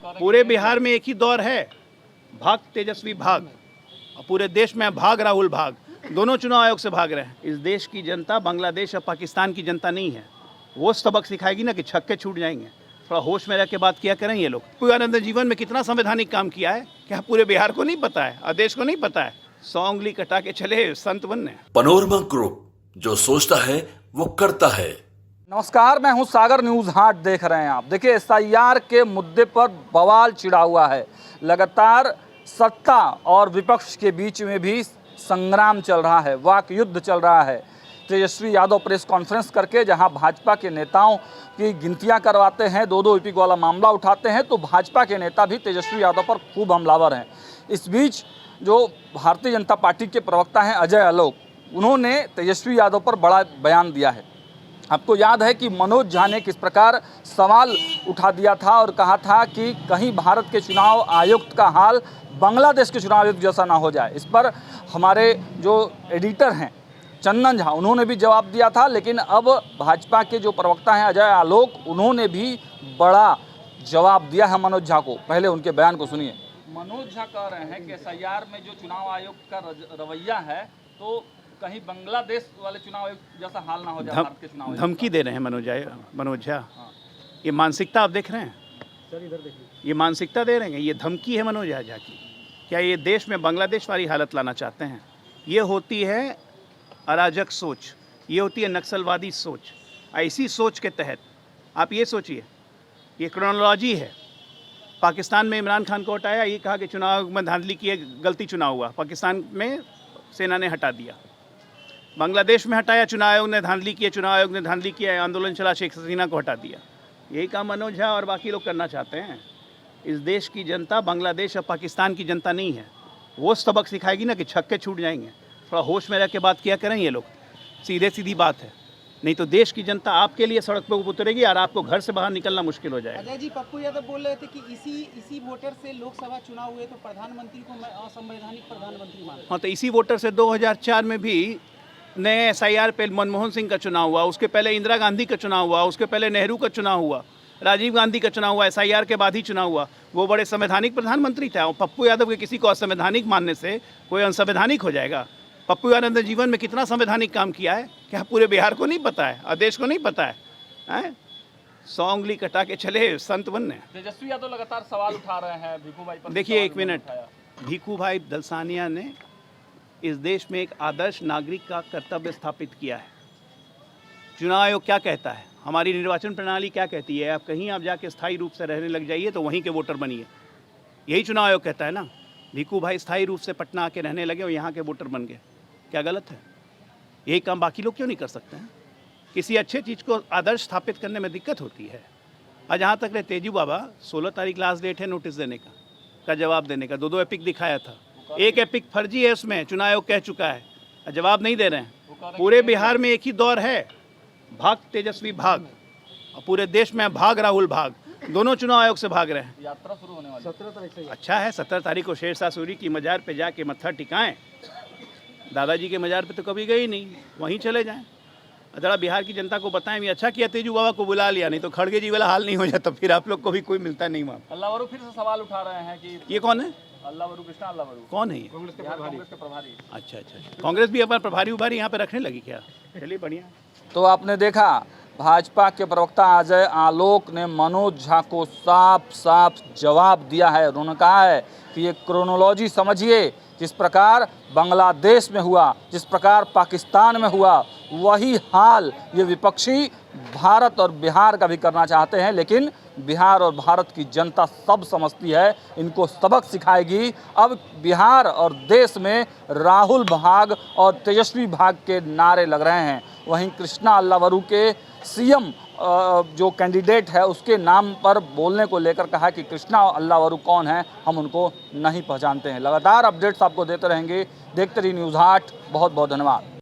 पूरे बिहार में एक ही दौर है, भाग तेजस्वी भाग, और पूरे देश में भाग राहुल भाग। दोनों चुनाव आयोग से भाग रहे हैं। इस देश की जनता बांग्लादेश और पाकिस्तान की जनता नहीं है। वो सबक सिखाएगी ना कि छक्के छूट जाएंगे। थोड़ा होश में रह के बात किया करें ये लोग। पूरे जीवन में कितना संवैधानिक काम किया है, क्या पूरे बिहार को नहीं पता है और देश को नहीं पता है? 100 उंगली कटा के चले संत बनने। पनोरमा ग्रुप, जो सोचता है वो करता है। नमस्कार, मैं हूं सागर। न्यूज हाट देख रहे हैं आप। देखिए, SIR के मुद्दे पर बवाल छिड़ा हुआ है। लगातार सत्ता और विपक्ष के बीच में भी संग्राम चल रहा है, वाक युद्ध चल रहा है। तेजस्वी यादव प्रेस कॉन्फ्रेंस करके जहां भाजपा के नेताओं की गिनतियां करवाते हैं, 2-2 एपिक वाला मामला उठाते हैं, तो भाजपा के नेता भी तेजस्वी यादव पर खूब हमलावर हैं। इस बीच जो भारतीय जनता पार्टी के प्रवक्ता हैं अजय आलोक, उन्होंने तेजस्वी यादव पर बड़ा बयान दिया है। आपको याद है कि मनोज झा ने किस प्रकार सवाल उठा दिया था और कहा था कि कहीं भारत के चुनाव आयुक्त का हाल बांग्लादेश के चुनाव आयुक्त जैसा ना हो जाए। इस पर हमारे जो एडिटर हैं चंदन झा, उन्होंने भी जवाब दिया था। लेकिन अब भाजपा के जो प्रवक्ता हैं अजय आलोक, उन्होंने भी बड़ा जवाब दिया है मनोज झा को। पहले उनके बयान को सुनिए। मनोज झा कह रहे हैं कि SIR में जो चुनाव आयोग का रवैया है, तो कहीं बांग्लादेश वाले चुनाव आयोग जैसा हाल ना हो जाए भारत के चुनाव। धमकी दे रहे हैं मनोज झा। ये मानसिकता आप देख रहे हैं सर, इधर देखिए, ये मानसिकता दे रहे हैं, ये धमकी है मनोज झा की। क्या ये देश में बांग्लादेश वाली हालत लाना चाहते हैं? ये होती है अराजक सोच, ये होती है नक्सलवादी सोच। ऐसी सोच के तहत आप ये सोचिए, ये क्रोनोलॉजी है। पाकिस्तान में इमरान खान को हटाया, ये कहा कि चुनाव में धांधली की, गलती चुनाव हुआ, पाकिस्तान में सेना ने हटा दिया। बांग्लादेश में हटाया, चुनाव आयोग ने धांधली किया, चुनाव आयोग ने धांधली किया, आंदोलन चला, शेख हसीना को हटा दिया। यही काम मनोज झा और बाकी लोग करना चाहते हैं। इस देश की जनता बांग्लादेश और पाकिस्तान की जनता नहीं है। वो सबक सिखाएगी ना कि छक्के छूट जाएंगे। थोड़ा होश में रह के बात किया करें ये लोग। सीधी बात है, नहीं तो देश की जनता आपके लिए सड़क पर उतरेगी और आपको घर से बाहर निकलना मुश्किल हो जाएगा। अजय जी, पप्पू यादव बोल रहे थे कि इसी वोटर से लोकसभा चुनाव हुए, तो प्रधानमंत्री को मैं असंवैधानिक प्रधानमंत्री मानता हूं। हाँ, तो इसी वोटर से 2004 में भी नए SIR पे मनमोहन सिंह का चुनाव हुआ, उसके पहले इंदिरा गांधी का चुनाव हुआ, उसके पहले नेहरू का चुनाव हुआ, राजीव गांधी का चुनाव हुआ, SIR के बाद ही चुनाव हुआ। वो बड़े संवैधानिक प्रधानमंत्री थे। और पप्पू यादव के किसी को असंवैधानिक मानने से कोई असंवैधानिक हो जाएगा? पप्पू यादव ने जीवन में कितना संवैधानिक काम किया है, क्या पूरे बिहार को नहीं पता है और देश को नहीं पता है? 100 उंगली कटा के चले संत बनने। तेजस्वी यादव लगातार सवाल उठा रहे हैं भीखू भाई पर। देखिए, एक मिनट, भीखू भाई दलसानिया ने इस देश में एक आदर्श नागरिक का कर्तव्य स्थापित किया है। चुनाव आयोग क्या कहता है, हमारी निर्वाचन प्रणाली क्या कहती है, आप जाके स्थायी रूप से रहने लग जाइए तो वहीं के वोटर बनिए। यही चुनाव आयोग कहता है ना। भीखू भाई स्थायी रूप से पटना आके रहने लगे और यहाँ के वोटर बन गए। क्या गलत है? यही काम बाकी लोग क्यों नहीं कर सकते हैं? किसी अच्छे चीज़ को आदर्श स्थापित करने में दिक्कत होती है। और जहाँ तक रहे तेजू बाबा, 16 तारीख लास्ट डेट है नोटिस देने का जवाब देने का। 2-2 एपिक दिखाया था, एक एपिक फर्जी है, उसमें चुनाव आयोग कह चुका है, जवाब नहीं दे रहे हैं। पूरे बिहार में एक ही दौर है, भाग तेजस्वी भाग, और पूरे देश में भाग राहुल भाग। दोनों चुनाव आयोग से भाग रहे हैं। यात्रा शुरू होने वाली 17 तारीख से। अच्छा है, 17 तारीख को शेरशाह सूरी की मजार पे जाके मत्था टिकाएं। दादाजी के मजार पे तो कभी गए ही नहीं, वहीं चले जाएं। जरा बिहार की जनता को बताएं भी अच्छा किया तेजू बाबा को बुला लिया, नहीं तो खड़गे जी वाला हाल नहीं हो जाता, फिर आप लोग को भी कोई मिलता नहीं वहाँ। अल्लावरू फिर से सवाल उठा रहे हैं कि ये कौन है? अल्लावरू, कृष्णा अल्लावरू कौन है ये? कांग्रेस के प्रभारी। अच्छा, कांग्रेस भी अपना प्रभारी उभारी यहाँ पे रखने लगी क्या? चलिए बढ़िया। तो आपने देखा, भाजपा के प्रवक्ता अजय आलोक ने मनोज झा को साफ जवाब दिया है। उन्होंने कहा है कि ये क्रोनोलॉजी समझिए, जिस प्रकार बांग्लादेश में हुआ, जिस प्रकार पाकिस्तान में हुआ, वही हाल ये विपक्षी भारत और बिहार का भी करना चाहते हैं। लेकिन बिहार और भारत की जनता सब समझती है, इनको सबक सिखाएगी। अब बिहार और देश में राहुल भाग और तेजस्वी भाग के नारे लग रहे हैं। वहीं कृष्णा अल्लावरू के CM जो कैंडिडेट है, उसके नाम पर बोलने को लेकर कहा कि कृष्णा अल्लावरू कौन है, हम उनको नहीं पहचानते हैं। लगातार अपडेट्स आपको देते रहेंगे। देखते रहिए न्यूज़ हाट। बहुत बहुत धन्यवाद।